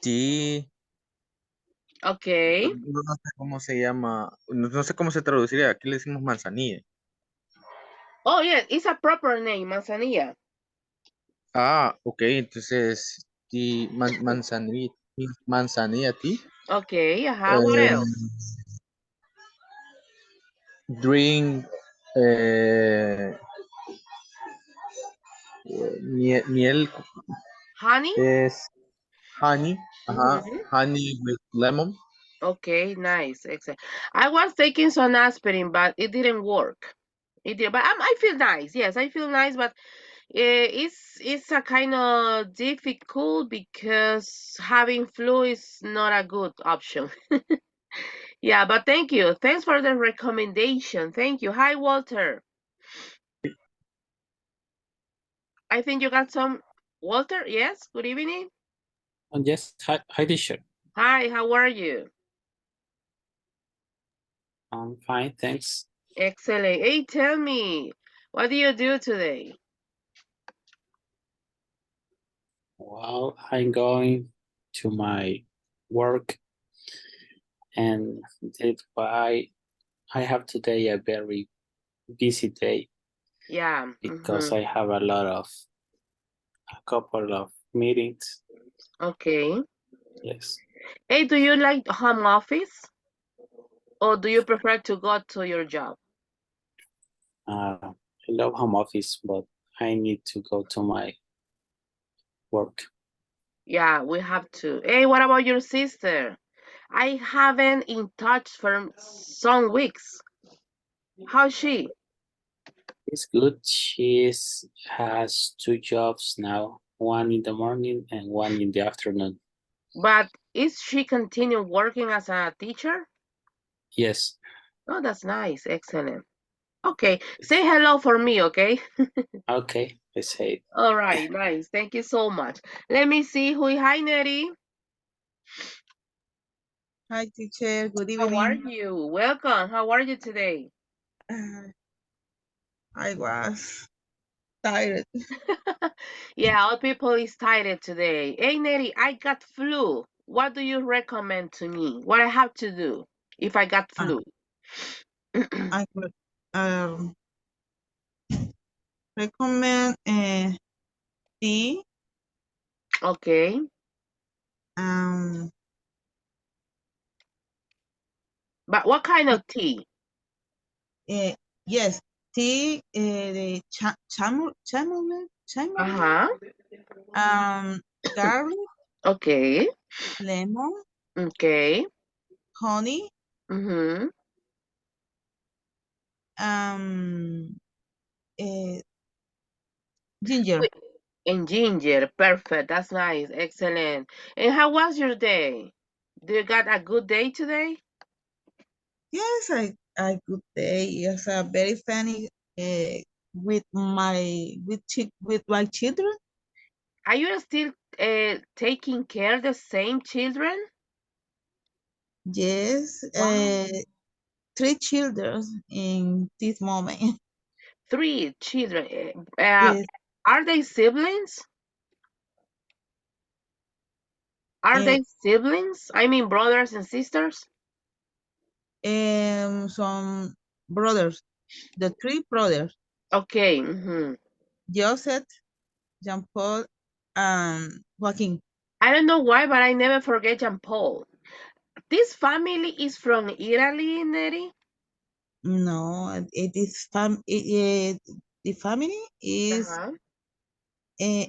tea. Okay. No sé cómo se llama, no sé cómo se traduciría. Aquí le decimos manzanilla. Oh, yeah, it's a proper name, manzanilla. Ah, ok, entonces tea, manzanilla, manzanilla tea. Okay, what else? Drink miel Honey? es honey, Mm-hmm. honey with lemon. Okay, nice, excellent. I was taking some aspirin, but it didn't work. It did, but I feel nice. Yes, I feel nice, but it's a kind of difficult because having flu is not a good option. Yeah, but thank you. Thanks for the recommendation. Thank you. Hi, Walter. I think you got some. Walter, yes. Good evening. Yes, hi, teacher. Hi, how are you? I'm fine, thanks. Excellent. Hey, tell me, what do you do today? Well, I'm going to my work, and that's why I have today a very busy day Yeah. because I have a couple of meetings. Okay. Yes, Hey, do you like home office or do you prefer to go to your job? I love home office, but I need to go to my work. Yeah, we have to. Hey, what about your sister? I haven't in touch for some weeks. How's she? It's good. She has two jobs now, one in the morning and one in the afternoon. But is she continue working as a teacher? Yes, Oh, that's nice. Excellent. Okay, say hello for me, okay? okay, I say. All right, nice. Thank you so much. Let me see who. Hi, Nettie. Hi, teacher. Good How are evening. you? Welcome. How are you today? I was tired. Yeah, all people is tired today. Hey, Nettie, I got flu. What do you recommend to me? What I have to do if I got flu? I would recommend tea. Okay. Um, But what kind of tea? yes, tea. The chamomile. Uh-huh. Garlic, Okay. lemon, Okay. honey. Mm-hmm. Uh, Ginger. And ginger. Perfect. That's nice. Excellent. And how was your day? Do you got a good day today? Yes, I good day. Yes, very funny. With with my children. Are you still taking care of the same children? Yes, Wow. 3 children in this moment. 3 children. Yes, Are they siblings? Are uh, they siblings? I mean, brothers and sisters? some brothers, the 3 brothers, Okay. Mm-hmm. Joseph, Jean Paul, and Joaquin. I don't know why, but I never forget Jean Paul. This family is from Italy, Neri? No, it is the family is Uh-huh.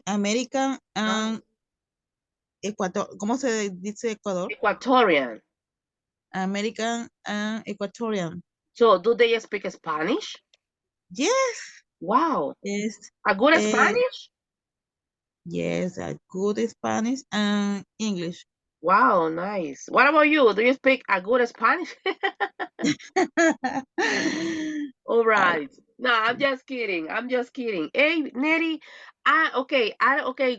American Oh. and Ecuador. ¿Cómo se dice Ecuador? Equatorian. American and Equatorian. So, do they speak Spanish? Yes, Wow. yes, A good uh, Spanish? yes, a good Spanish and English. Wow, nice. What about you? Do you speak a good Spanish? All I, right. No, I'm just kidding. I'm just kidding. Hey, Nettie, okay.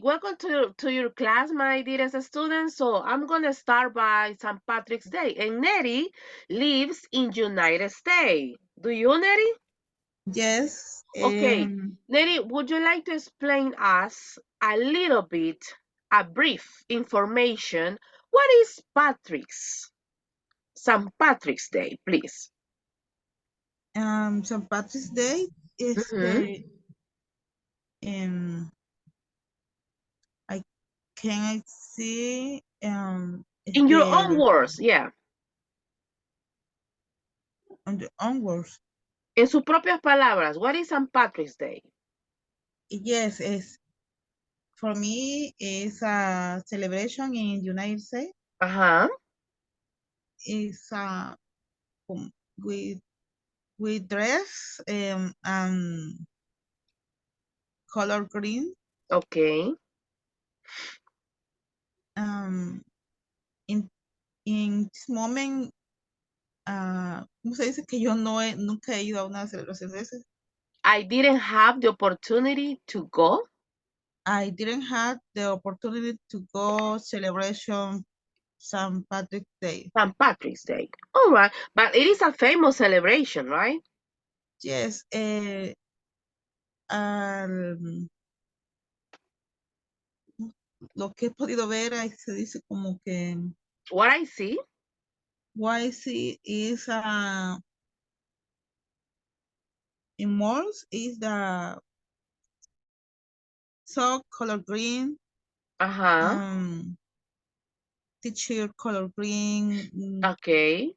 Welcome to your class, my dearest students. So I'm gonna start by St. Patrick's Day. And Nettie lives in United States. Do you, Nettie? yes, Okay. Nettie, would you like to explain us a little bit a brief information. What is St. Patrick's Day, please? St. Patrick's Day is I can see In your own words, yeah. on the onwards. En sus propias palabras, what is St. Patrick's Day? Yes, for me it's a celebration in United States. It's we dress and color green. Okay. In this moment, ¿cómo se dice? Que yo nunca he ido a una celebración de esas. I didn't have the opportunity to go. I didn't have the opportunity to go celebration St. Patrick's Day. St. Patrick's Day. All right, but it is a famous celebration, right? Yes. Lo que he podido ver, se dice como que What I see is in malls is the sock color green. T-shirt color green. Okay.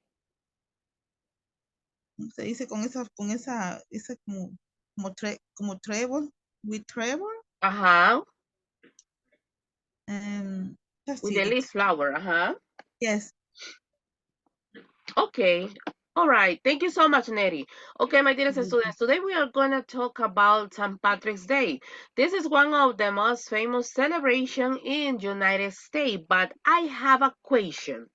Se dice con esa como trébol, with trébol. With the leaf flower, Yes. Okay. All right. Thank you so much, Neri. Okay, my dear students, today we are going to talk about St. Patrick's Day. This is one of the most famous celebrations in United States, but I have a question.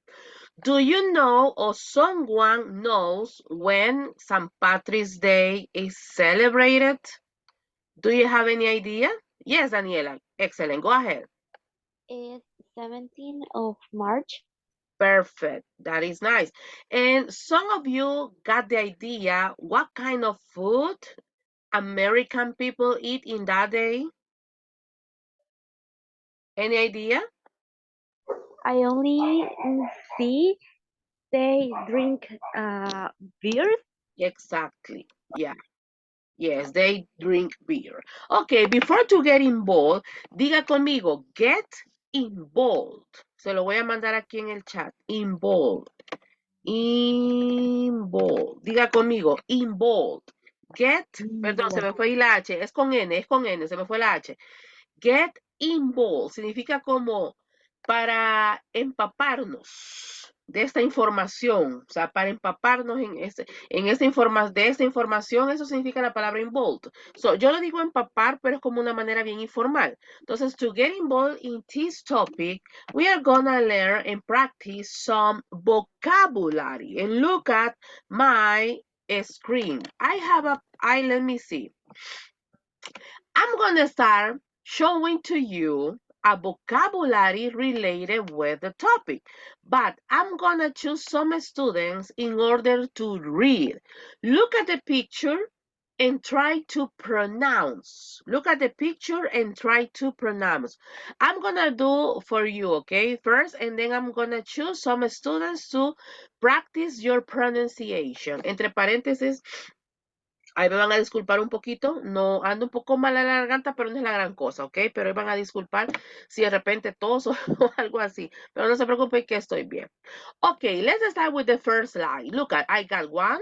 Do you know or someone knows when St. Patrick's Day is celebrated? Do you have any idea? Yes, Daniela. Excellent. Go ahead. It's 17th of March. Perfect. That is nice. And some of you got the idea what kind of food American people eat in that day? Any idea? I only see they drink beer. Exactly. Yeah. Yes, they drink beer. Okay, before to get involved, diga conmigo, get involved. Se lo voy a mandar aquí en el chat. Involved. Involved. Diga conmigo, involved. Get, perdón, se me fue la H, es con N, se me fue la H. Get involved significa como para empaparnos de esta información, o sea, para empaparnos de esta información, eso significa la palabra involved. So, yo lo digo empapar, pero es como una manera bien informal. Entonces, to get involved in this topic, we are gonna learn and practice some vocabulary. And look at my screen. let me see. I'm gonna start showing to you a vocabulary related with the topic, but I'm gonna choose some students in order to read. Look at the picture and try to pronounce. Look at the picture and try to pronounce. I'm gonna do for you, okay, first, and then I'm gonna choose some students to practice your pronunciation. Entre paréntesis, ahí me van a disculpar un poquito, no ando un poco mal a la garganta, pero no es la gran cosa, ¿ok? Pero ahí van a disculpar si de repente toso o algo así, pero no se preocupen que estoy bien. Okay, let's start with the first line. Look at, I got 1,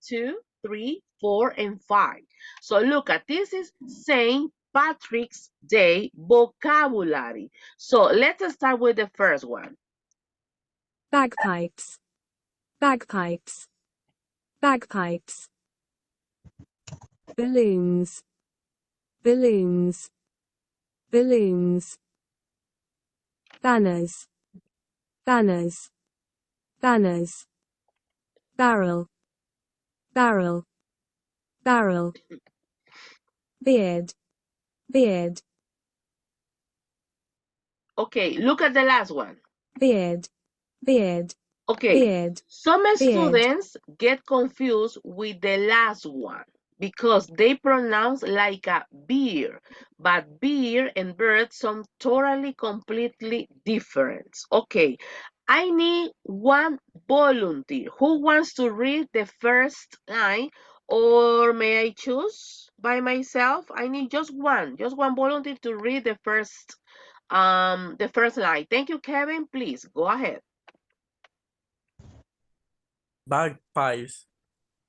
2, 3, 4, and 5. So look at, this is St. Patrick's Day vocabulary. So let's start with the first one. Bagpipes, bagpipes, bagpipes. Balloons, balloons, balloons. Banners, banners, banners. Barrel, barrel, barrel. Beard, beard. Okay, look at the last one. Beard, beard, okay, beard. Some beard. students get confused with the last one. because they pronounce like a beer, but beer and bird some totally completely different. Okay, I need one volunteer. Who wants to read the first line, or may I choose by myself? I need just one volunteer to read the first line. Thank you, Kevin. Please go ahead. Bagpipes,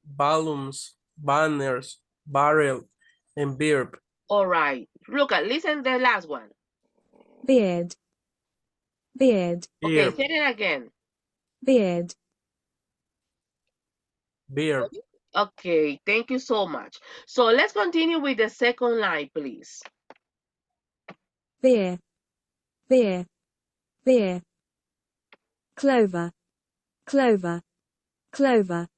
balloons, banners, barrel, and verb. All right. Look at, listen the last one. beard, beard, Okay, Verb, say it again. beard, verb, Okay, thank you so much. So let's continue with the second line, please. beer, beer, beer, clover, clover, clover,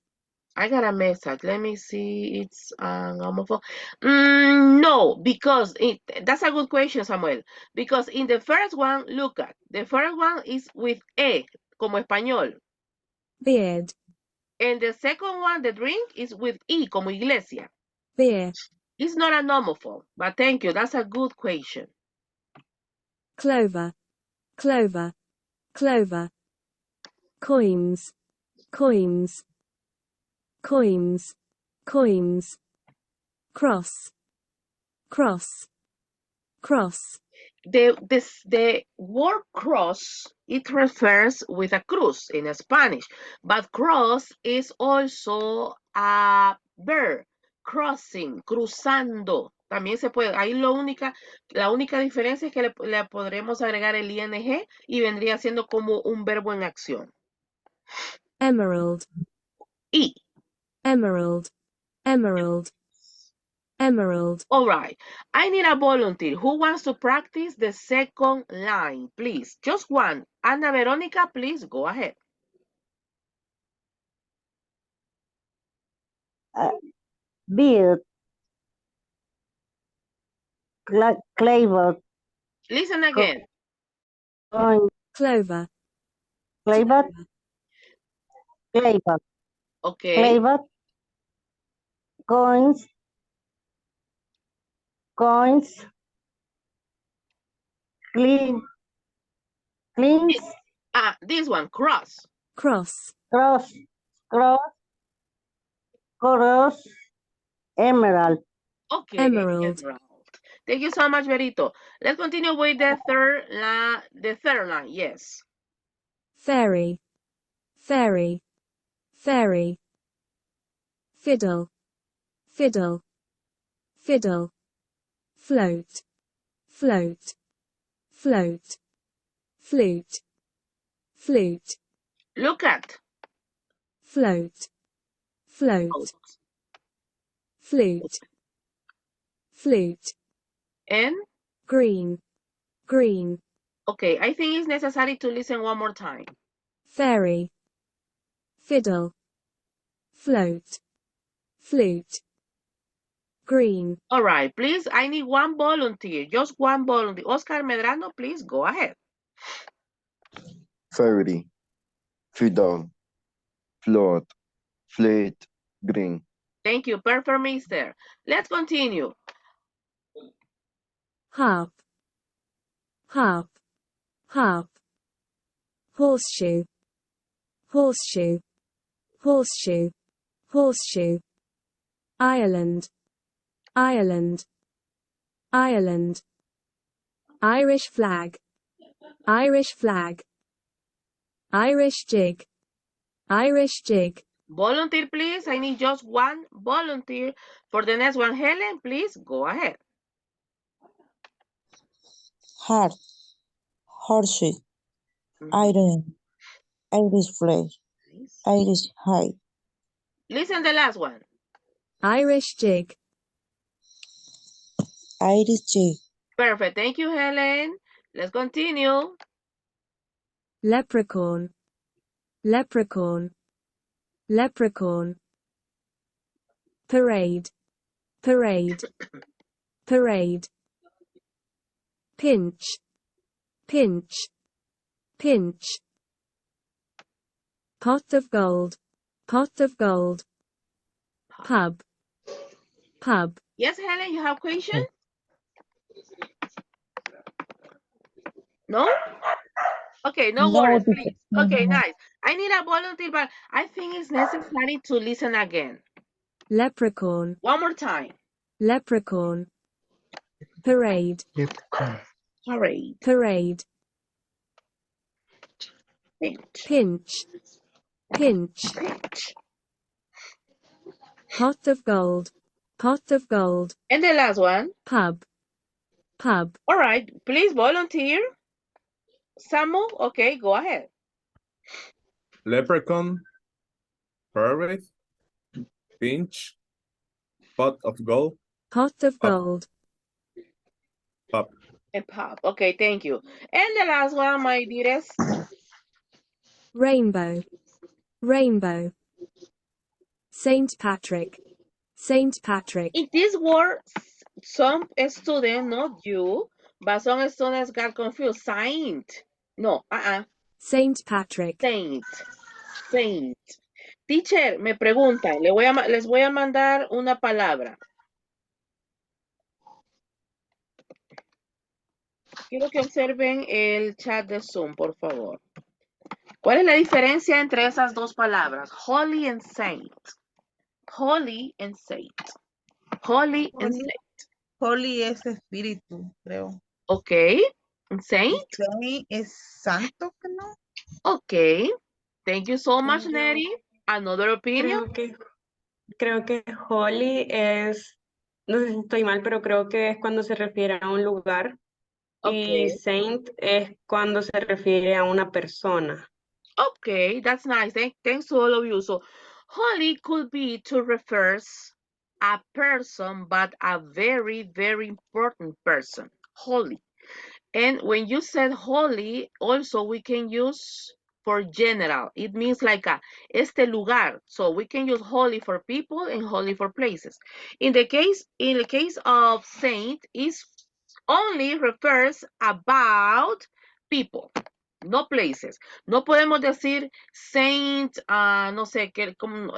I got a message. Let me see. It's homophone. No, because that's a good question, Samuel. Because in the first one, look at the first one is with E, como español. beard, And the second one, the drink, is with I, como iglesia. beer, It's not an homophone, but thank you. That's a good question. clover, clover, clover, coins, coins, coins, coins, cross, cross, cross, The word cross, it refers with a cruz in Spanish, but cross is also a verb, crossing, cruzando. También se puede, ahí la única diferencia es que le podremos agregar el ing y vendría siendo como un verbo en acción. emerald, Y, emerald, emerald, emerald, all right, I need a volunteer. Who wants to practice the second line, please? Just one. Ana Verónica, please go ahead. Beard, clover, Listen again. coin, clover, clover, clover, Okay. clover, coins, coins, clean, cleans, This one, cross. cross, cross, cross, cross, emerald. Okay, emerald, emerald. Thank you so much, Berito. Let's continue with the third line. Yes. fairy, fairy, fairy, fiddle, fiddle, fiddle, float, float, float, flute, flute, Look at. float, float, flute, flute, And, green, green, okay, I think it's necessary to listen one more time. fairy, fiddle, float, flute, green, All right, please, I need one volunteer. Just one volunteer. Oscar Medrano, please go ahead. Fairy, fiddle, float, flute, green. Thank you. Perfect, mister. Let's continue. harp, harp, harp, horseshoe, horseshoe, horseshoe, horseshoe, Ireland, Ireland, Ireland, Irish flag, Irish flag, Irish jig, Irish jig, Volunteer, please. I need just one volunteer for the next one. Helen, please go ahead. Heart, horseshoe, Mhm. iron, Irish flag, Nice. Irish high, Listen the last one. Irish jig, Irish jig, Perfect. Thank you, Helen. Let's continue. leprechaun, leprechaun, leprechaun, parade, parade, parade, pinch, pinch, pinch, pot of gold, pub, pub, Yes, Helen, you have question? No? Okay, no No, worries, teacher. please. Okay, nice. I need a volunteer, but I think it's necessary to listen again. leprechaun, One more time. leprechaun, parade, Parade. parade, Pinch. pinch, pinch, Pinch. pot of gold, pot of gold, And the last one. pub, pub, All right, please volunteer. Samu, okay, go ahead. Leprechaun, parade, pinch, pot of gold, pot of pub. gold, Pub. And pop. Okay, thank you. And the last one, my dearest. rainbow, rainbow, Saint Patrick, Saint Patrick, In this word, some students, not you, but some students got confused. Saint. No, Saint Patrick, Saint. Saint. Teacher, me preguntan, les voy a mandar una palabra. Quiero que observen el chat de Zoom, por favor. ¿Cuál es la diferencia entre esas dos palabras? Holy and saint. Holy and saint. Holy and Holy. saint. Holy es espíritu, creo. Okay. And saint? Saint es santo, que no. Okay. Thank you so much, Neri. Another opinion? Creo que holy es, no sé si estoy mal, pero creo que es cuando se refiere a un lugar. Okay. Y saint es cuando se refiere a una persona. Okay, that's nice. Thanks to all of you. So, holy could be to refers a person, but a very, very important person. Holy. And when you said holy, also we can use for general. It means like este lugar. So we can use holy for people and holy for places. In the case of saint, is only refers about people, no places. No podemos decir saint, no sé, como,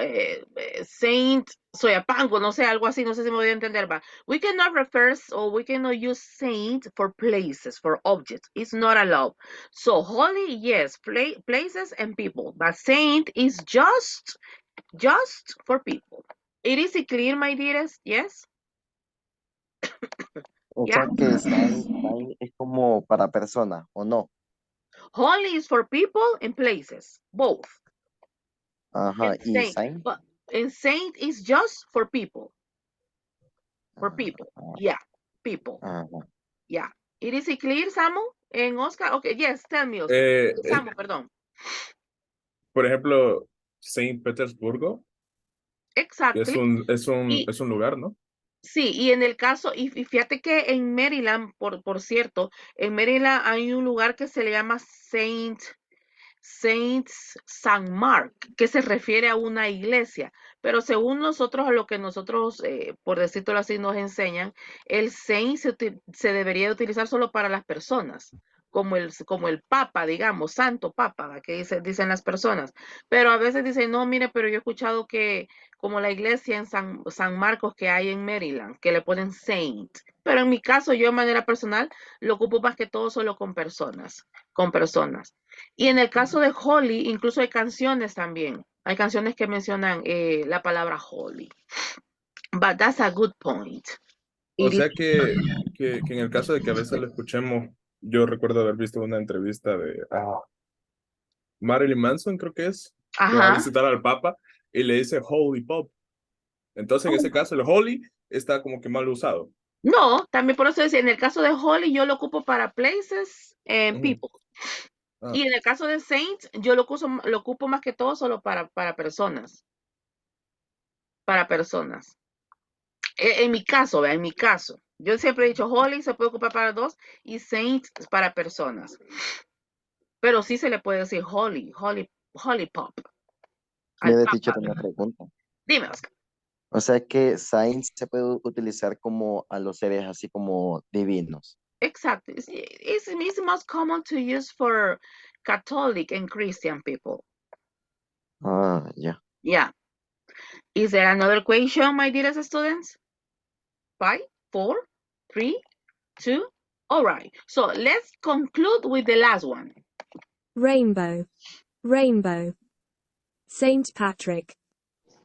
saint Soyapango, no sé, algo así, no sé si me voy a entender, but we cannot refer or we cannot use saint for places, for objects. It's not allowed. So holy, yes, places and people, but saint is just for people. It is clear, my dearest? Yes? O Yeah? sea que sign es como para persona, ¿o no? Holy is for people and places, both. Ajá, y sign. And saint is just for people. For people. Yeah, people. Ajá. Yeah. It is clear, Samu and Oscar? Okay, yes, tell me, Oscar. Samu, perdón. Por ejemplo, Saint Petersburgo. Exacto. Es un lugar, ¿no? Sí, y en el caso, y fíjate que en Maryland, por cierto, en Maryland hay un lugar que se le llama Saint San Mark, que se refiere a una iglesia, pero según nosotros, a lo que nosotros, por decirlo así, nos enseñan, el saint se debería utilizar solo para las personas, como el papa, digamos, santo papa, ¿va? Que dicen las personas, pero a veces dicen, no, mire, pero yo he escuchado que como la iglesia en San Marcos que hay en Maryland, que le ponen saint, pero en mi caso, yo de manera personal, lo ocupo más que todo solo con personas. Y en el caso de holy, incluso hay canciones también. Hay canciones que mencionan la palabra holy. But that's a good point. O sea que en el caso de que a veces lo escuchemos, yo recuerdo haber visto una entrevista de Marilyn Manson, creo que es, que va a visitar al Papa y le dice Holy Pop. Entonces, en ese caso, el Holy está como que mal usado. No, también por eso decía, en el caso de holy yo lo ocupo para places and people. Y en el caso de saint, yo lo ocupo más que todo solo para personas. Para personas. En mi caso, en mi caso. Yo siempre he dicho holy se puede ocupar para dos y saint para personas. Pero sí se le puede decir holy pop. Mire, teacher, una pregunta. Dime, Oscar. O sea que sign se puede utilizar como a los seres así como divinos. Exactly. It's most common to use for Catholic and Christian people. Ah, ya. Yeah. Is there another question, my dearest students? 5, 4, 3, 2. All right. So let's conclude with the last one. Rainbow, rainbow. Saint Patrick,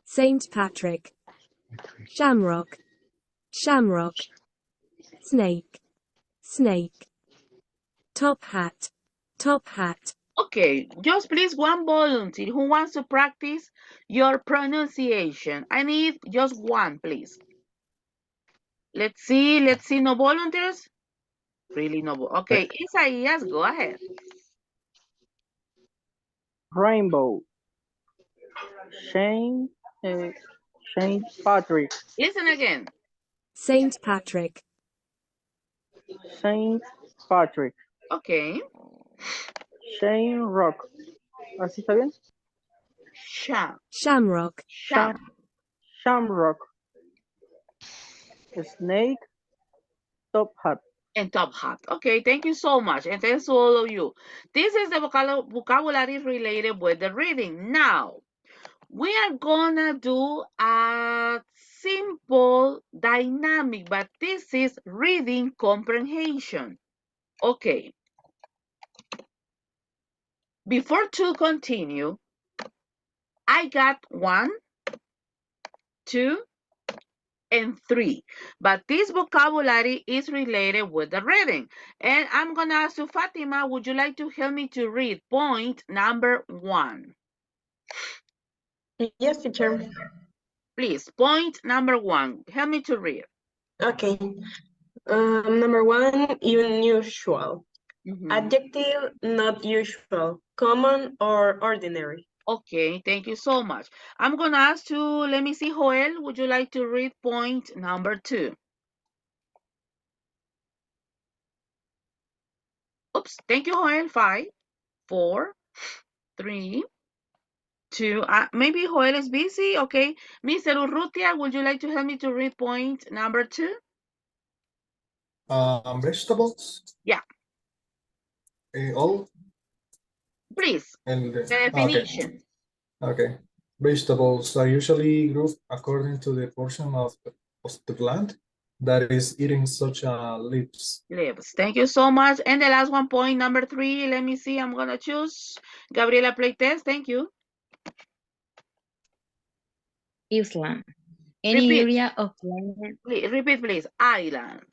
Saint Patrick. Shamrock, shamrock. Snake, snake. Top hat, top hat. Okay, just please one volunteer who wants to practice your pronunciation. I need just one, please. Let's see, no volunteers? Really no. Okay, Isaias, go ahead. Rainbow. Saint Patrick. Listen again. Saint Patrick, Saint Patrick. Okay. Shamrock. ¿Así está bien? shamrock. Shamrock. Snake. Top hat. And top hat. Okay, thank you so much. And thanks to all of you. This is the vocabulary related with the reading. Now, we are gonna do a simple dynamic, but this is reading comprehension. Okay. Before to continue, I got 1, 2, and 3. But this vocabulary is related with the reading. And I'm going to ask you, Fatima, would you like to help me to read point number 1? Yes, teacher. Please, point number 1. Help me to read. Okay. Number 1, unusual. Adjective, not usual, common or ordinary. Okay, thank you so much. I'm going to ask you, let me see, Joel, would you like to read point number 2? Oops, thank you, Joel. 5, 4, 3, 2. Maybe Joel is busy. Okay. Mr. Urrutia, would you like to help me to read point number 2? Vegetables. Yeah. All. Please. And the definition. Okay. Vegetables are usually grouped according to the portion of the plant that is eating such leaves. Leaves. Thank you so much. And the last one, point number 3. Let me see. I'm going to choose Gabriela Playtest. Thank you. Island. Any area of land. Repeat, please. Island.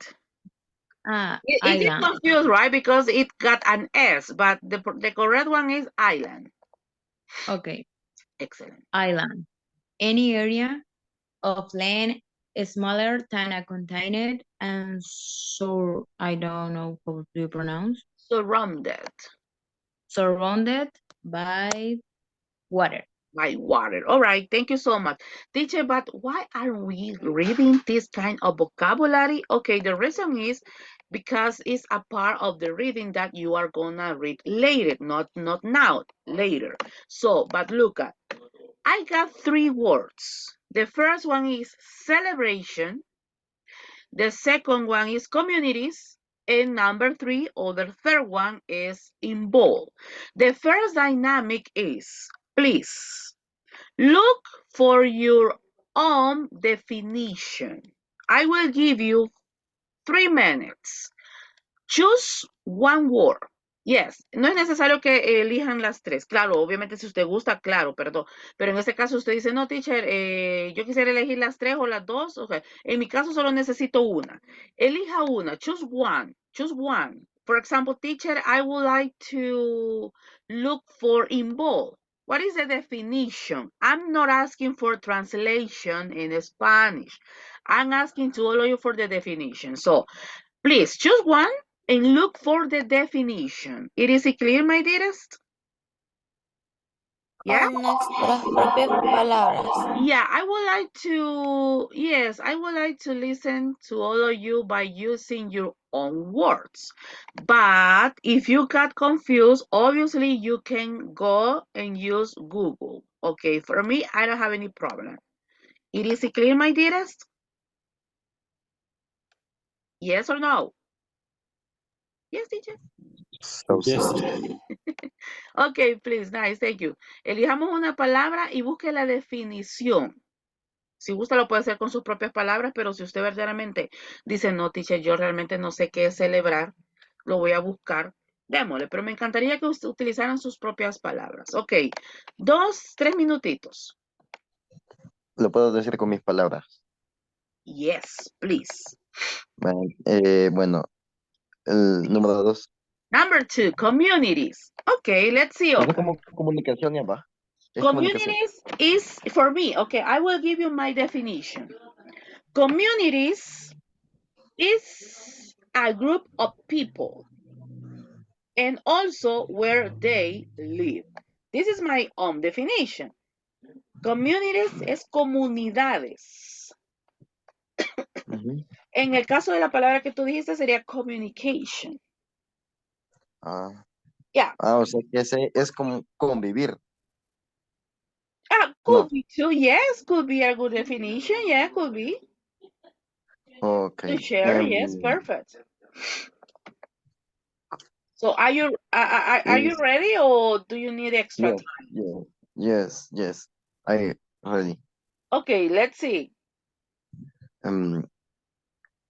It is Island. confused, right? Because it got an S, but the correct one is island. Okay. Excellent. Island. Any area of land is smaller than a container and so I don't know how do you pronounce. Surrounded. Surrounded by water. By water. All right, thank you so much. Teacher, but why are we reading this kind of vocabulary? Okay, the reason is because it's a part of the reading that you are gonna read later, not now, later. So, but look at, I got 3 words. The first one is celebration. The second one is communities. And number 3, or the third one is involved. The first dynamic is, please, look for your own definition. I will give you 3 minutes. Choose one word. Yes, no es necesario que elijan las 3. Claro, obviamente si usted gusta, claro, perdón. Pero en este caso usted dice, no, teacher, yo quisiera elegir las 3 o las 2. Okay. En mi caso solo necesito una. Elija una. Choose one. Choose one. For example, teacher, I would like to look for involved. What is the definition? I'm not asking for translation in Spanish. I'm asking to all of you for the definition. So, please choose one and look for the definition. Is it clear, my dearest? Yeah? Con nuestras propias palabras. Yeah, I would like to, yes, I would like to listen to all of you by using your own words. But if you got confused, obviously you can go and use Google. Okay, for me, I don't have any problem. Is it clear, my dearest? Yes or no? Yes, teacher. Yes. Ok, please, nice, thank you. Elijamos una palabra y busque la definición. Si gusta lo puede hacer con sus propias palabras, pero si usted verdaderamente dice, no, teacher, yo realmente no sé qué es celebrar, lo voy a buscar, démosle, pero me encantaría que usted utilizaran sus propias palabras. Ok, 3 minutitos. Lo puedo decir con mis palabras. Yes, please. Bueno, el número 2. Number 2, communities. Okay, let's see. Eso es como comunicación, ¿va? Es comunicación. Communities is, for me, okay, I will give you my definition. Communities is a group of people and also where they live. This is my own definition. Communities es comunidades. En el caso de la palabra que tú dijiste sería communication. Yeah. O sea que ese es como convivir. Could be too. Yes, could be a good definition. Yeah, could be. Okay. To share, yes, perfect. So are you ready or do you need extra time? Yes. I ready. Okay, let's see.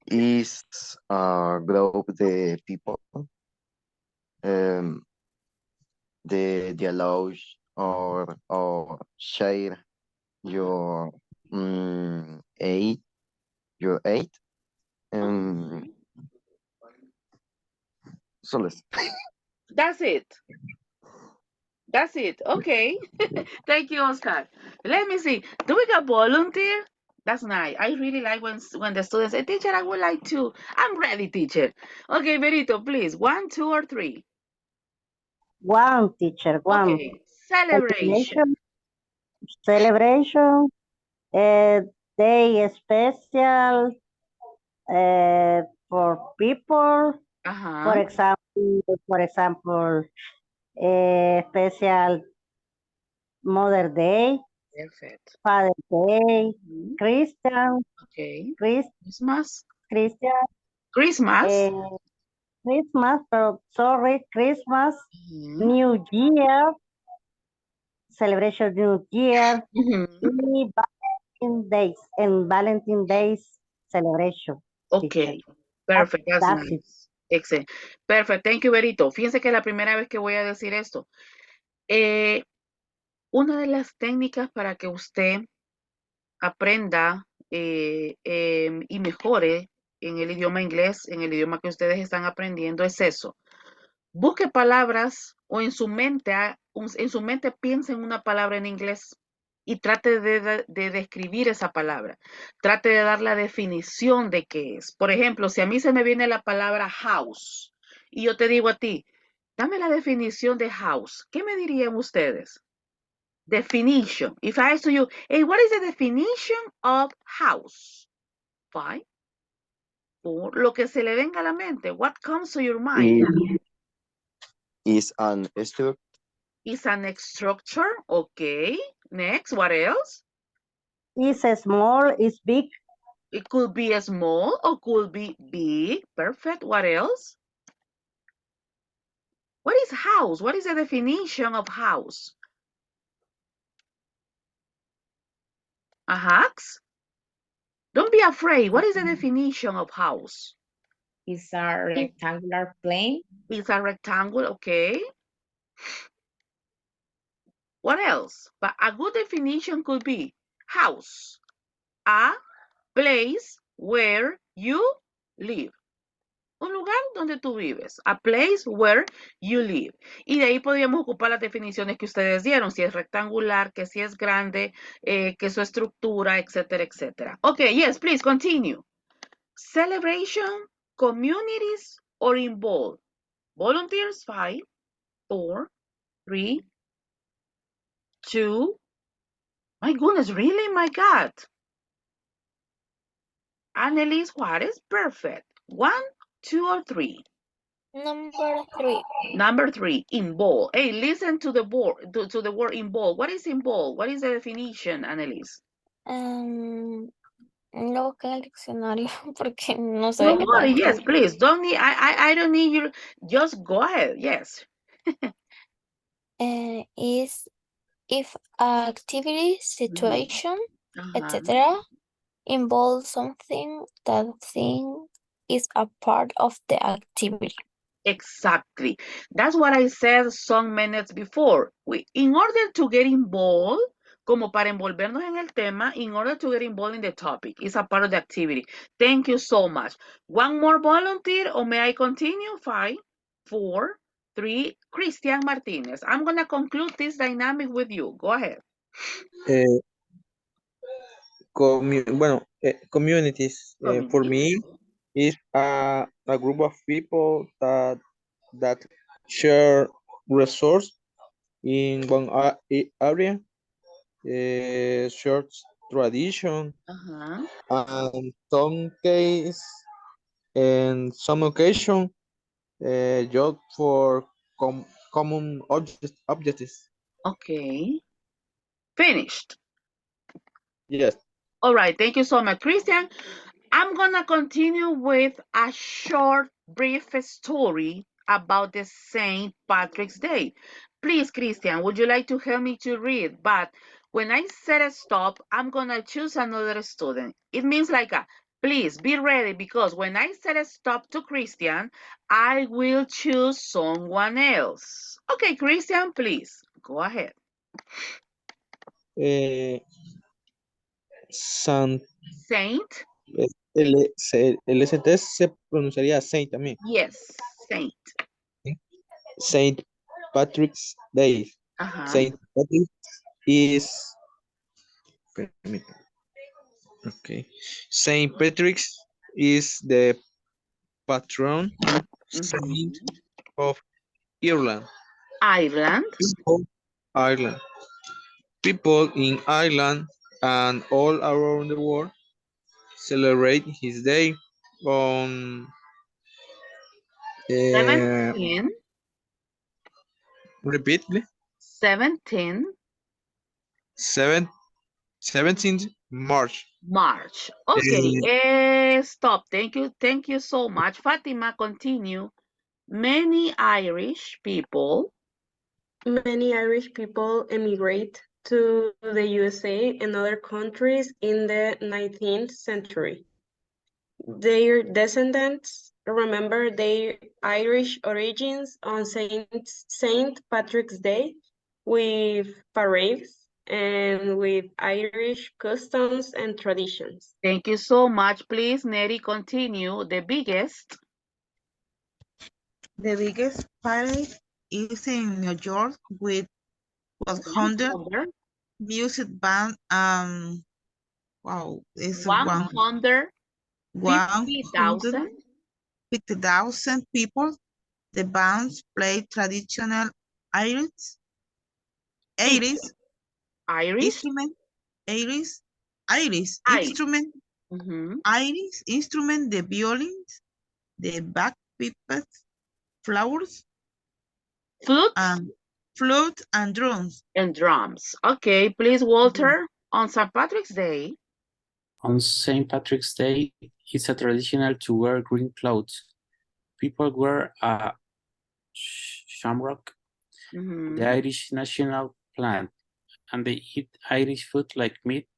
Is a group of people they allows or share your eight soles. That's it. Okay. Thank you, Oscar. Let me see. Do we got volunteer? That's nice. I really like when the students say, teacher, I would like to. I'm ready, teacher. Okay, Benito, please. 1, 2, or 3. One, teacher, one. Okay. Celebration. Celebration. Day special for people. For example, special Mother Day. Perfect. Father Day. Christian. Okay. Christmas. Christmas. Christmas, pero sorry, Christmas. New Year. Celebration New Year. Y Valentine's Days celebration. Okay, perfect. That's nice. Excellent. Perfect. Thank you, Berito. Fíjense que es la primera vez que voy a decir esto. Una de las técnicas para que usted aprenda y mejore en el idioma inglés, en el idioma que ustedes están aprendiendo, es eso. Busque palabras o en su mente piense en una palabra en inglés y trate de describir esa palabra. Trate de dar la definición de qué es. Por ejemplo, si a mí se me viene la palabra house y yo te digo a ti, dame la definición de house, ¿qué me dirían ustedes? Definition. If I ask you, hey, what is the definition of house? 5, 4, lo que se le venga a la mente. What comes to your mind? Is an structure. Is an structure. Okay. Next, what else? Is small, is big. It could be a small or could be big. Perfect. What else? What is house? What is the definition of house? Ajax? Don't be afraid. What is the definition of house? It's a rectangular plane. It's a rectangle, okay. What else? But a good definition could be house, a place where you live. Un lugar donde tú vives. A place where you live. Y de ahí podríamos ocupar las definiciones que ustedes dieron. Si es rectangular, que si es grande, que su estructura, etcétera, etcétera. Okay, yes, please continue. Celebration, communities, or involved. Volunteers, 5, 4, 3, 2. My goodness, really? My God. Annalise Juarez, perfect. 1, 2, or 3? Number 3. Number 3, involve. Hey, listen to the word, to the word involve. What is involve? What is the definition, Annalise? No busqué en el diccionario porque no sé Don't de qué worry, estamos yes, hablando. please. Don't need, I don't need you. Just go ahead, yes. Is if activity, situation, etc. involve something that thing is a part of the activity. Exactly. That's what I said some minutes before. In order to get involved, como para envolvernos en el tema, in order to get involved in the topic, it's a part of the activity. Thank you so much. One more volunteer, or may I continue? 5, 4, 3, Christian Martinez. I'm going to conclude this dynamic with you. Go ahead. Communities for me is a group of people that share resource in one area, shared tradition, and some case and some occasion, job for common objectives. Okay. Finished. Yes. All right. Thank you so much, Christian. I'm going to continue with a short, brief story about the St. Patrick's Day. Please, Christian, would you like to help me to read? But when I said stop, I'm going to choose another student. It means like please be ready, because when I said stop to Christian, I will choose someone else. Okay, Christian, please go ahead. Saint. El ST se pronunciaría Saint también. Yes, Saint. Saint Patrick's Day. Saint Patrick is. Okay. Saint Patrick's is the patron saint of Ireland. Ireland. Ireland. People in Ireland and all around the world celebrate his day on 17. Repeat, please. 17. 17th March. March. Okay. Stop. Thank you so much. Fatima, continue. Many Irish people emigrate to the USA and other countries in the 19th century. Their descendants remember their Irish origins on Saint Patrick's Day with parades and with Irish customs and traditions. Thank you so much. Please, Neri, continue. The biggest parade is in New York with 100 music band. Wow, it's 150,000 people. The bands play traditional Irish instrument, the violins, the bagpipes, flute and drums. Okay, please, Walter. On St. Patrick's Day. On St. Patrick's Day, it's a traditional to wear green clothes. People wear a shamrock, the Irish national plant, and they eat Irish food like meat,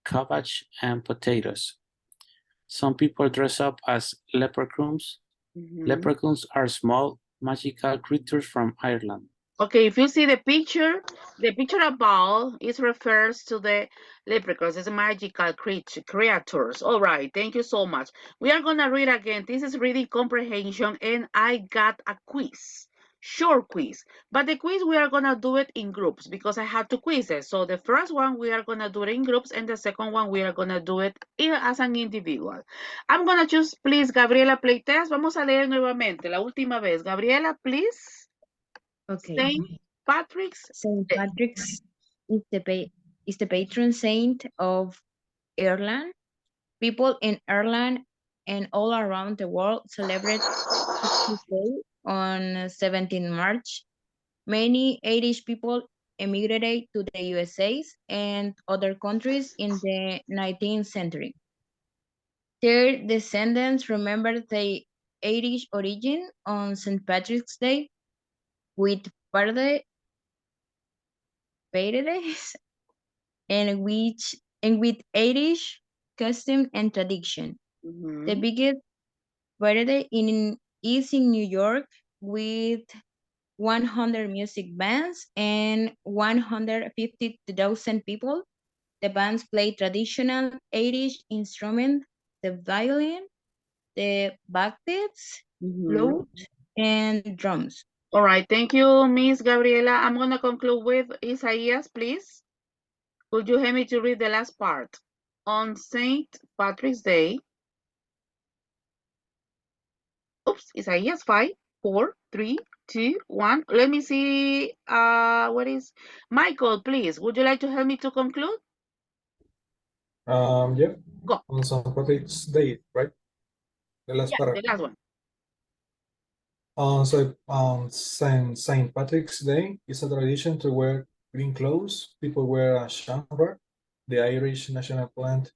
cabbage, and potatoes. Some people dress up as leprechauns. Leprechauns are small, magical creatures from Ireland. Okay, if you see the picture above, it refers to the leprechauns. It's magical creatures. All right, thank you so much. We are going to read again. This is reading comprehension, and I got a quiz. Short quiz. But the quiz, we are going to do it in groups because I have 2 quizzes. So the first one, we are going to do it in groups, and the second one, we are going to do it as an individual. I'm going to choose, please, Gabriela Playtest. Vamos a leer nuevamente, la última vez. Gabriela, please. Okay. Saint Patrick's is the patron saint of Ireland. People in Ireland and all around the world celebrate his day on 17 March. Many Irish people emigrated to the USA and other countries in the 19th century. Their descendants remember their Irish origin on St. Patrick's Day with parades and which and with Irish custom and tradition. The biggest variety is in New York with 100 music bands and 150,000 people. The bands play traditional Irish instruments, the violin, the bagpipes, flute, and drums. All right, thank you, Miss Gabriela. I'm going to conclude with Isaias, please. Could you help me to read the last part? On St. Patrick's Day. Oops, Isaias 5, 4, 3, 2, 1. Let me see. What is Michael, please? Would you like to help me to conclude? Yeah. Go. On St. Patrick's Day, right? The last Yeah, part. the last one. On St. Patrick's Day, it's a tradition to wear green clothes. People wear a shamrock, the Irish national plant,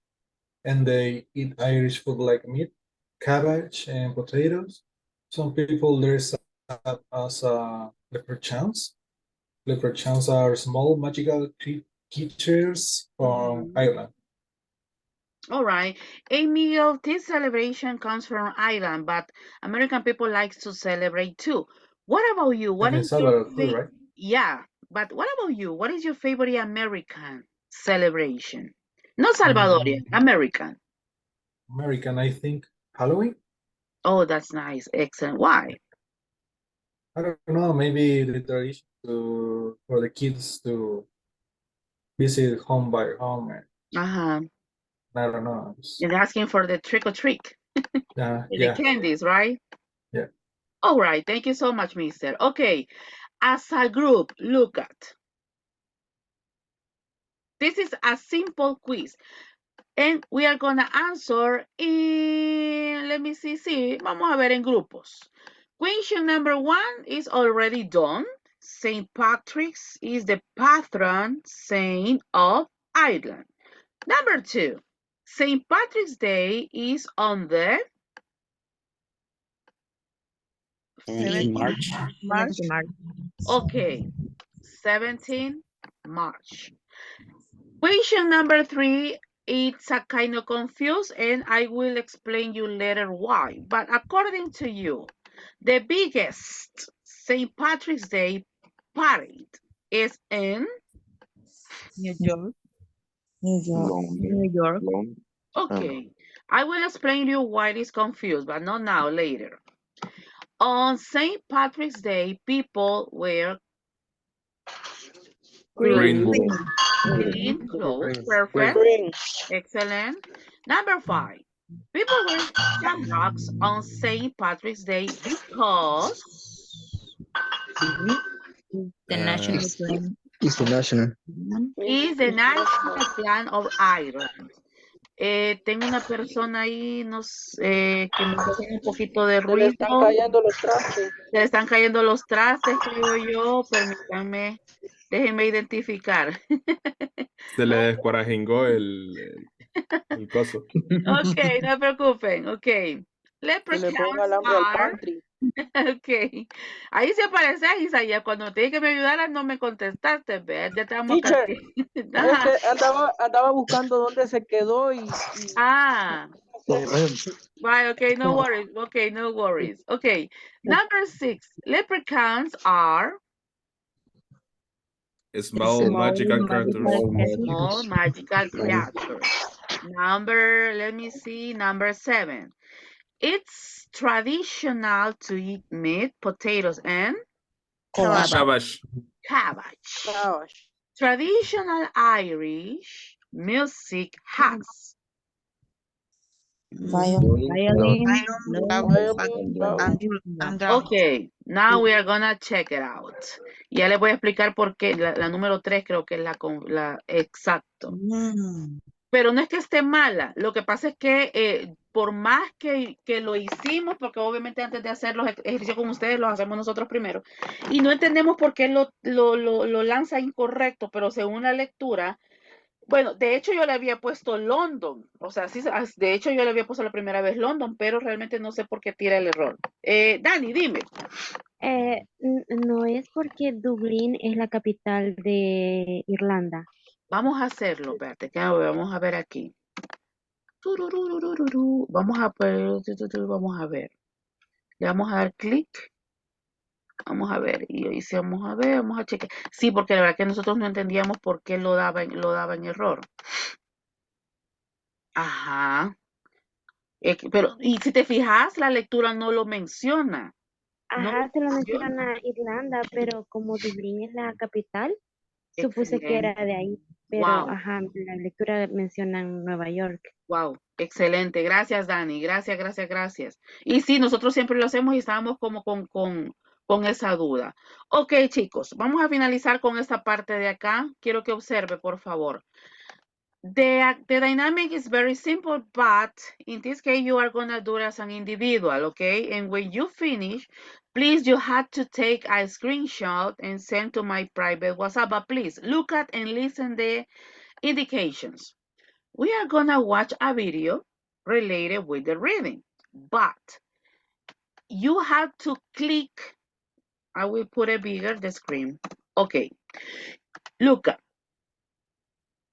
and they eat Irish food like meat, cabbage, and potatoes. Some people dress up as leprechauns. Leprechauns are small magical creatures from Ireland. All right. Emil, this celebration comes from Ireland, but American people like to celebrate too. What about you? What And in is your Salvador too, right? Yeah, but what about you? What is your favorite American celebration? Not Salvadorian, American. American, I think, Halloween? Oh, that's nice. Excellent. Why? I don't know, maybe the tradition for the kids to visit home by home. Uh-huh. I don't know. And asking for the trick or treat. Yeah. The candies, right? Yeah. All right. Thank you so much, mister. Okay. As a group, look at. This is a simple quiz. And we are going to answer in, let me see, vamos a ver en grupos. Question number 1 is already done. St. Patrick's is the patron saint of Ireland. Number 2, St. Patrick's Day is on the 17 March. Okay, 17 March. Question number 3, it's a kind of confused and I will explain you later why. But according to you, the biggest St. Patrick's Day parade is in New York. New York. New York. Okay, I will explain you why it is confused, but not now, later. On St. Patrick's Day, people wear green clothes. Perfect. Excellent. Number 5, people wear shamrocks on St. Patrick's Day because The national plan. It's the national. is the national plan of Ireland. Tengo una persona ahí que me está haciendo un poquito de ruido. Le están cayendo los trastes. Se le están cayendo los trastes, creo yo. Permítanme, déjenme identificar. Se le descuarajingó el coso. Ok, no se preocupen. Ok. Leprechauns are... Ok. Ahí se aparece Isaías. Cuando te dije que me ayudara, no me contestaste. ¿Ves? Ya estamos Teacher, casi. es que andaba buscando dónde se quedó y... Ah. Right, okay, no worries. Okay, no worries. Okay. Number 6. Leprechauns are Small magical creatures. small magical creatures. Let me see, number 7. It's traditional to eat meat, potatoes, and Cabbage. Traditional Irish music has Okay, now we are gonna check it out. Ya les voy a explicar por qué. La número 3 creo que es la exacto. Pero no es que esté mala. Lo que pasa es que por más que lo hicimos, porque obviamente antes de hacer los ejercicios con ustedes, los hacemos nosotros primero. Y no entendemos por qué lo lanza incorrecto, pero según la lectura... Bueno, de hecho yo le había puesto London, o sea, sí, de hecho yo le había puesto la primera vez London, pero realmente no sé por qué tira el error. Dani, dime. No es porque Dublín es la capital de Irlanda. Vamos a hacerlo, espérate, que vamos a ver aquí. Vamos a ver. Le vamos a dar clic. Vamos a ver. Y ahí sí, vamos a ver, vamos a chequear. Sí, porque la verdad que nosotros no entendíamos por qué lo daba en error. Ajá. Pero, y si te fijas, la lectura no lo menciona. No lo Ajá, se lo mencionan menciona. a Irlanda, pero como Dublín es la capital, supuse que era Excelente. de ahí. Pero, Wow. ajá, la lectura mencionan Nueva York. Wow, excelente. Gracias, Dani. Gracias, gracias, gracias. Y sí, nosotros siempre lo hacemos y estábamos como con esa duda. Ok, chicos, vamos a finalizar con esta parte de acá. Quiero que observe, por favor. The dynamic is very simple, but in this case, you are going to do it as an individual, okay? And when you finish, please, you have to take a screenshot and send to my private WhatsApp. But please, look at and listen the indications. We are gonna watch a video related with the reading, but you have to click. I will put it bigger, the screen. Okay, look,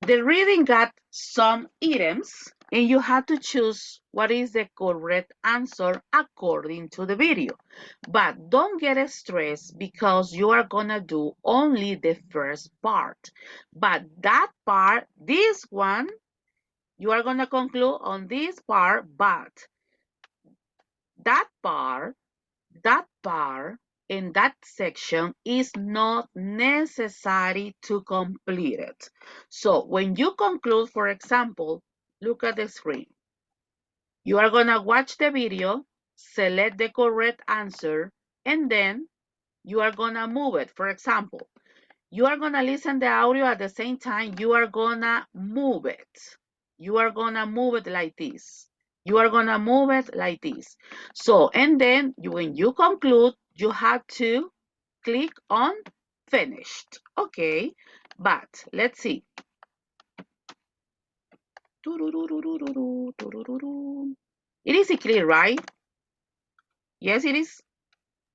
the reading got some items and you have to choose what is the correct answer according to the video. But don't get stressed because you are gonna do only the first part. But that part, this one, you are going to conclude on this part, but that part, in that section is not necessary to complete it. So when you conclude, for example, look at the screen. You are going to watch the video, select the correct answer, and then you are going to move it. For example, you are going to listen the audio at the same time. You are going to move it. You are going to move it like this. You are going to move it like this. So, and then when you conclude, you have to click on finished. Okay, but let's see. It is clear, right? Yes, it is.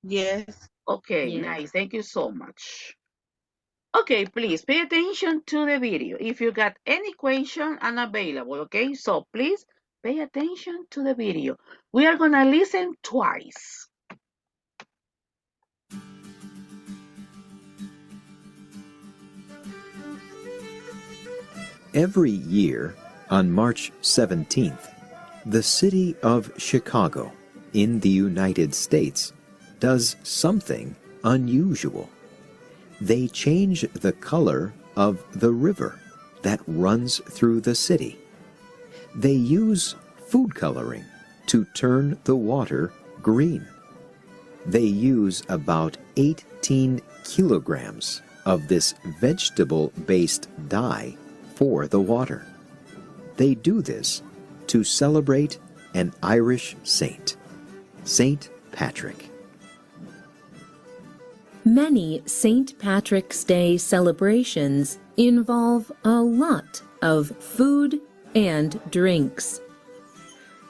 Yes. Okay, Yes. nice. Thank you so much. Okay, please pay attention to the video. If you got any question, I'm available, okay? So please pay attention to the video. We are gonna listen twice. Every year, on March 17th, the city of Chicago in the United States does something unusual. They change the color of the river that runs through the city. They use food coloring to turn the water green. They use about 18 kilograms of this vegetable-based dye for the water. They do this to celebrate an Irish saint, Saint Patrick. Many St. Patrick's Day celebrations involve a lot of food and drinks.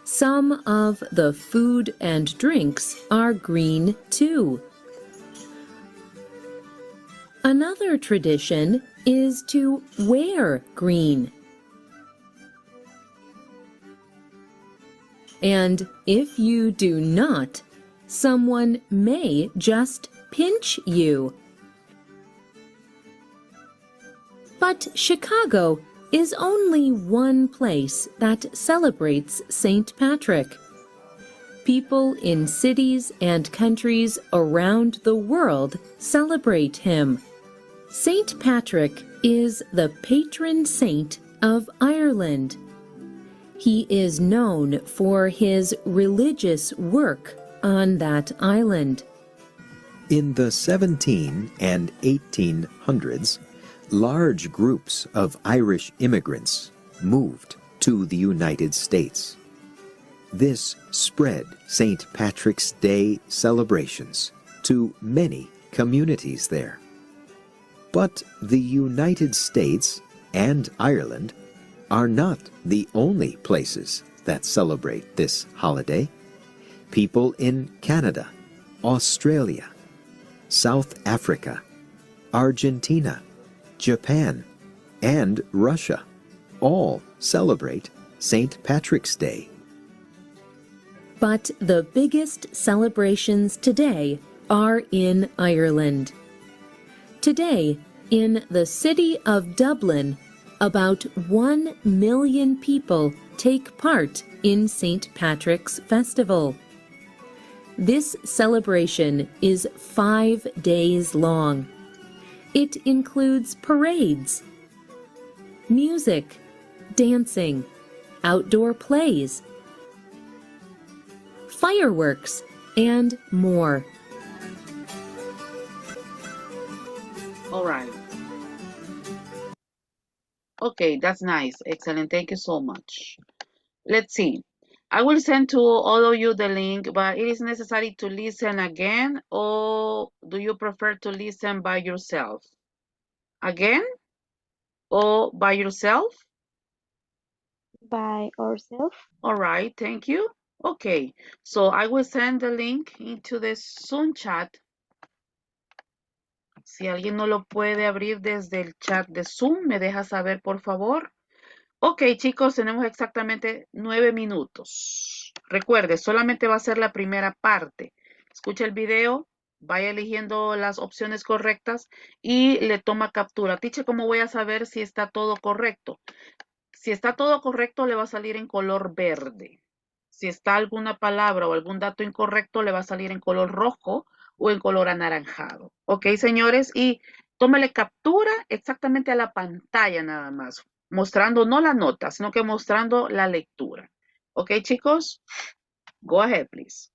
Some of the food and drinks are green too. Another tradition is to wear green. And if you do not, someone may just pinch you. But Chicago is only one place that celebrates St. Patrick. People in cities and countries around the world celebrate him. St. Patrick is the patron saint of Ireland. He is known for his religious work on that island. In the 17 and 1800s, large groups of Irish immigrants moved to the United States. This spread St. Patrick's Day celebrations to many communities there. But the United States and Ireland are not the only places that celebrate this holiday. People in Canada, Australia, South Africa, Argentina, Japan, and Russia all celebrate St. Patrick's Day. But the biggest celebrations today are in Ireland. Today, in the city of Dublin, about 1 million people take part in St. Patrick's Festival. This celebration is 5 days long. It includes parades, music, dancing, outdoor plays, fireworks, and more. All right. Okay, that's nice. Excellent. Thank you so much. Let's see. I will send to all of you the link, but it is necessary to listen again, or do you prefer to listen by yourself? Again? Or by yourself? By ourselves. All right, thank you. Okay, so I will send the link into the Zoom chat. Si alguien no lo puede abrir desde el chat de Zoom, me deja saber, por favor. Ok, chicos, tenemos exactamente 9 minutos. Recuerde, solamente va a ser la primera parte. Escucha el video, vaya eligiendo las opciones correctas y le toma captura. Teacher, ¿cómo voy a saber si está todo correcto? Si está todo correcto, le va a salir en color verde. Si está alguna palabra o algún dato incorrecto, le va a salir en color rojo o en color anaranjado. Ok, señores, y tómale captura exactamente a la pantalla nada más, mostrando no la nota, sino que mostrando la lectura. Ok, chicos, go ahead, please.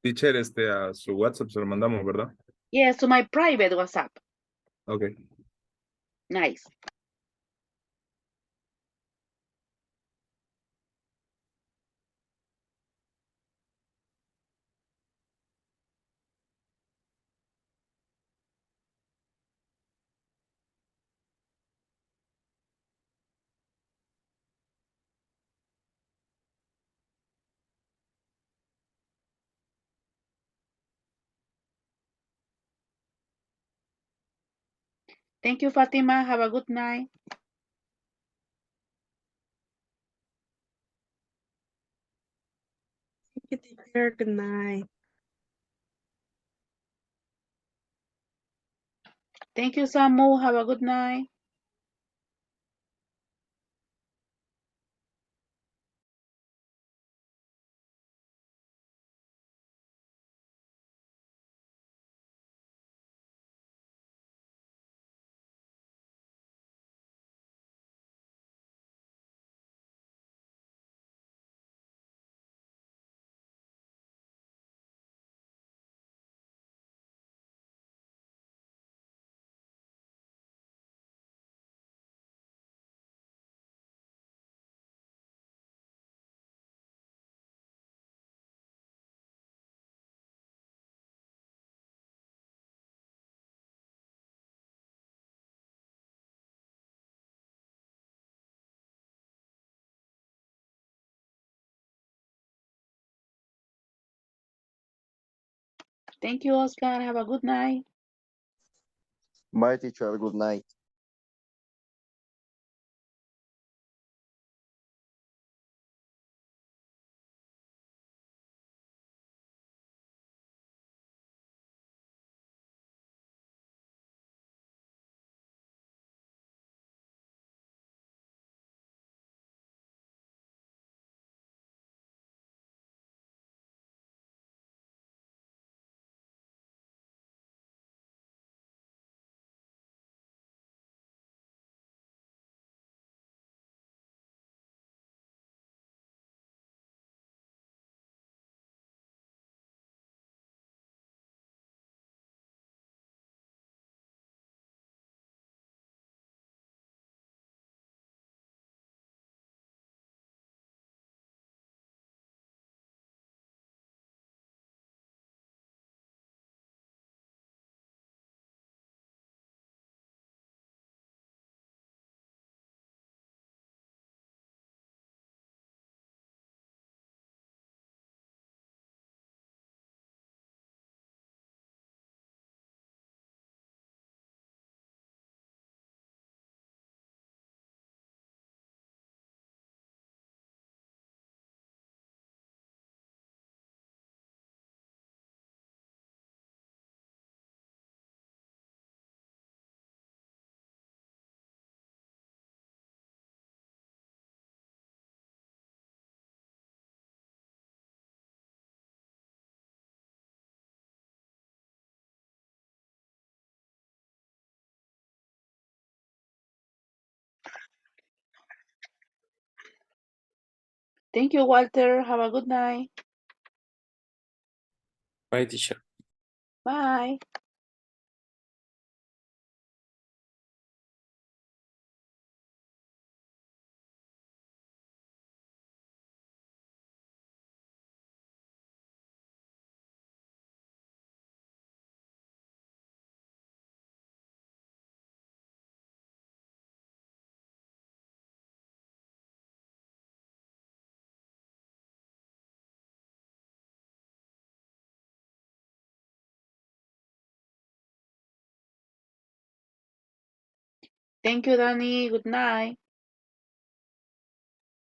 Teacher, a su WhatsApp se lo mandamos, ¿verdad? Yes, to my private WhatsApp. Okay. Nice. Thank you, Fatima. Have a good night. Thank you, teacher. Good night. Thank you, Samu. Have a good night. Thank you, Oscar. Have a good night. Bye, teacher. Good night. Thank you, Walter. Have a good night. Bye, teacher. Bye. Thank you, Danny. Good night.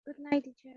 Good night, teacher.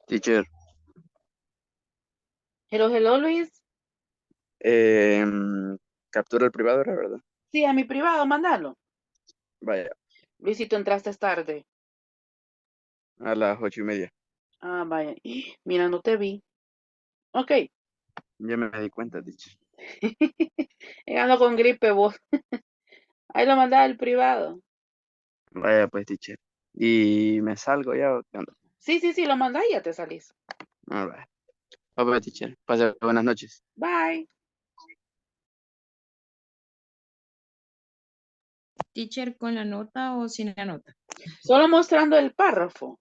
Teacher, Hello, Luis. captura el privado, ¿era verdad? Sí, a mi privado, mándalo. Vaya, Luisito, entraste tarde. a las 8:30. Ah, vaya. Mira, no te vi. Ok. Ya me di cuenta, teacher. Ando con gripe vos. Ahí lo mandaba al privado. Vaya, pues, teacher. ¿Y me salgo ya o qué onda? Sí, lo mandás y ya te salís. Ah, vaya. Bye, teacher. Pase buenas noches. Bye. Teacher, ¿con la nota o sin la nota? Solo mostrando el párrafo.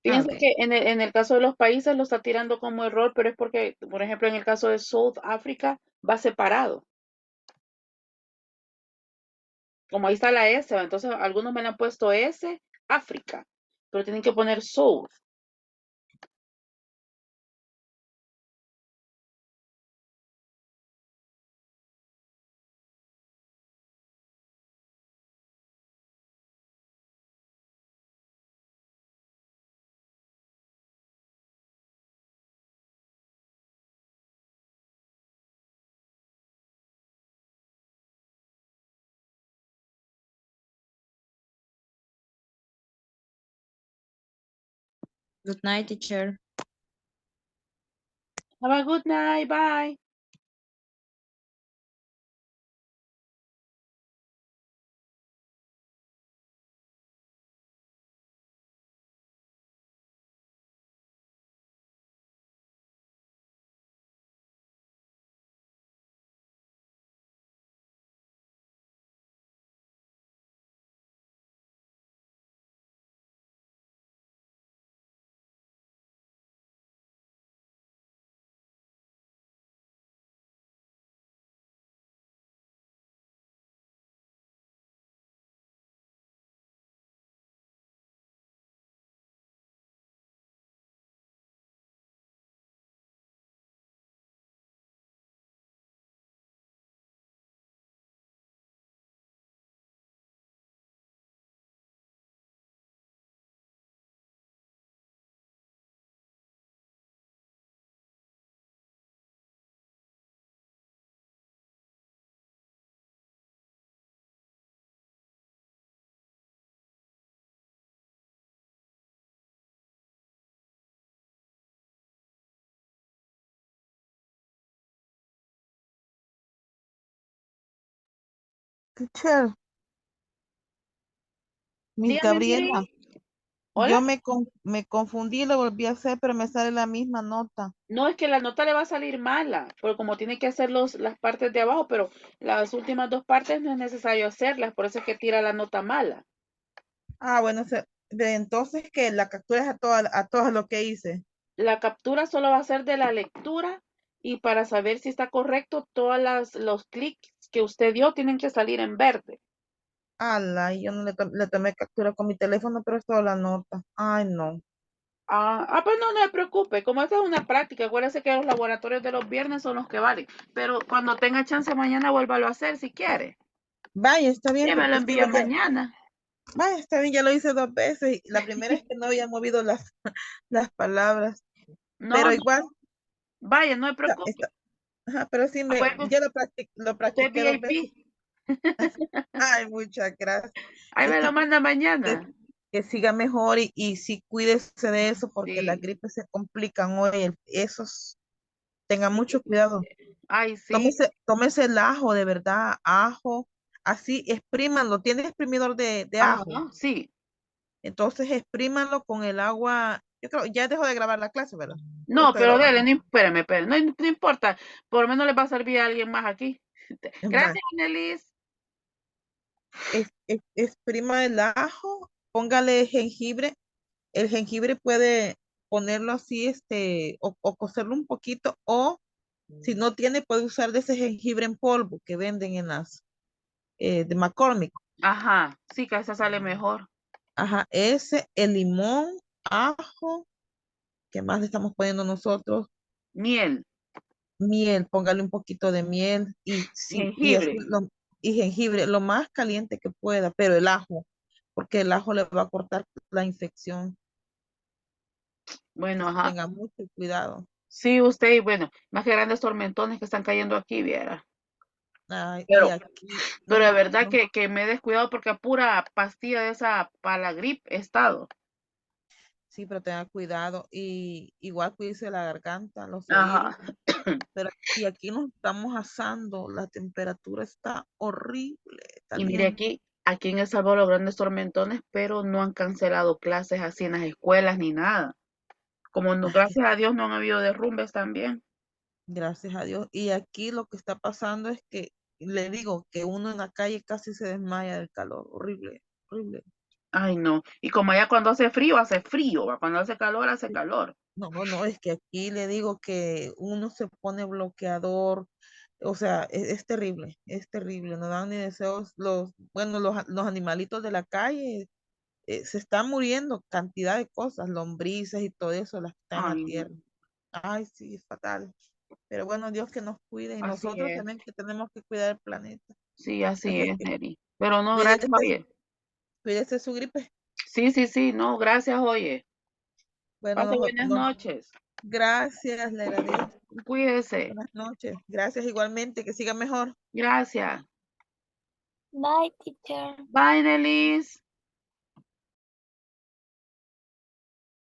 Fíjense Ok. que en el caso de los países lo está tirando como error, pero es porque, por ejemplo, en el caso de South Africa va separado. Como ahí está la S, entonces algunos me le han puesto S, África, pero tienen que poner South. Good night, teacher. Have a good night, bye. Teacher, Miss Dígame, Gabriela, Siri. Hola. yo me confundí, lo volví a hacer, pero me sale la misma nota. No, es que la nota le va a salir mala, porque como tiene que hacer las partes de abajo, pero las últimas dos partes no es necesario hacerlas, por eso es que tira la nota mala. Ah, bueno, entonces que la captura es a todo lo que hice. La captura solo va a ser de la lectura y para saber si está correcto, los clics que usted dio tienen que salir en verde. Ala, yo no le tomé captura con mi teléfono, pero es toda la nota. Ay, no. Pues no se preocupe, como esta es una práctica, acuérdese que los laboratorios de los viernes son los que valen, pero cuando tenga chance mañana vuélvalo a hacer si quiere. Vaya, está bien, Sí, me lo porque es que envía mañana. vaya, está bien, ya lo hice 2 veces. La primera es que no había movido las palabras, pero No, igual, vaya, no se preocupe. ajá, pero sí, Acuérdese, ya lo usted es practiqué 2 veces. VIP. Ay, muchas gracias. Ahí Es me lo manda mañana. que siga mejor y sí cuídese de eso, porque las Sí. gripes se complican hoy. Tenga mucho cuidado. Ay, sí. Tómese el ajo, de verdad, ajo, así, exprímanlo. ¿Tiene exprimidor de Ajá, ajo? sí. Entonces exprímanlo con el agua. Yo creo, ya dejo de grabar la clase, ¿verdad? O No, estoy pero grabando. dele, no, espérame, no importa. Por lo menos le va a servir a alguien más aquí. Va, Gracias, Annelies. exprima el ajo, póngale jengibre. El jengibre puede ponerlo así, o cocerlo un poquito, o si no tiene, puede usar de ese jengibre en polvo que venden en las de McCormick. Ajá, sí, que esa sale mejor. Ajá, el limón, ajo, ¿qué más le estamos poniendo nosotros? Miel, Miel, póngale un poquito de miel jengibre. y jengibre, lo más caliente que pueda, pero el ajo, porque el ajo le va a cortar la infección. Bueno, Entonces ajá. tenga mucho cuidado. Sí, usted, bueno, más que grandes tormentones que están cayendo aquí, viera. Ay, y Pero, aquí pero nos, de verdad nos- que me he descuidado porque a pura pastilla de esa para la gripe he estado. sí, pero tenga cuidado y igual cuídese la garganta, los oídos. Ajá. Pero y aquí nos estamos asando, la temperatura está horrible, Y mire caliente. aquí en El Salvador los grandes tormentones, pero no han cancelado clases así en las escuelas ni nada. Como no, Ay, gracias a Dios no han habido derrumbes también. gracias a Dios. Y aquí lo que está pasando es que le digo que uno en la calle casi se desmaya del calor, horrible, horrible. Ay, no. Y como allá cuando hace frío, ¿va? Cuando hace calor. No, no, es que aquí le digo que uno se pone bloqueador, o sea, es terrible, no dan ni deseos, bueno, los animalitos de la calle se están muriendo, cantidad de cosas, lombrices y todo eso, las que están en la Ay, no. tierra. Ay, sí, es fatal. Pero bueno, Dios que nos cuide y Así nosotros es. también que tenemos que cuidar el planeta. Sí, así Así es es, que Neri. Pero no, gracias, cuídese, oye. cuídese su gripe. Sí, sí, sí, no, gracias, oye. Bueno, Pase buenas noches. gracias, le agradezco. Cuídese. Buenas noches. Gracias igualmente, que siga mejor. Gracias. Bye, teacher. Bye, Nelis.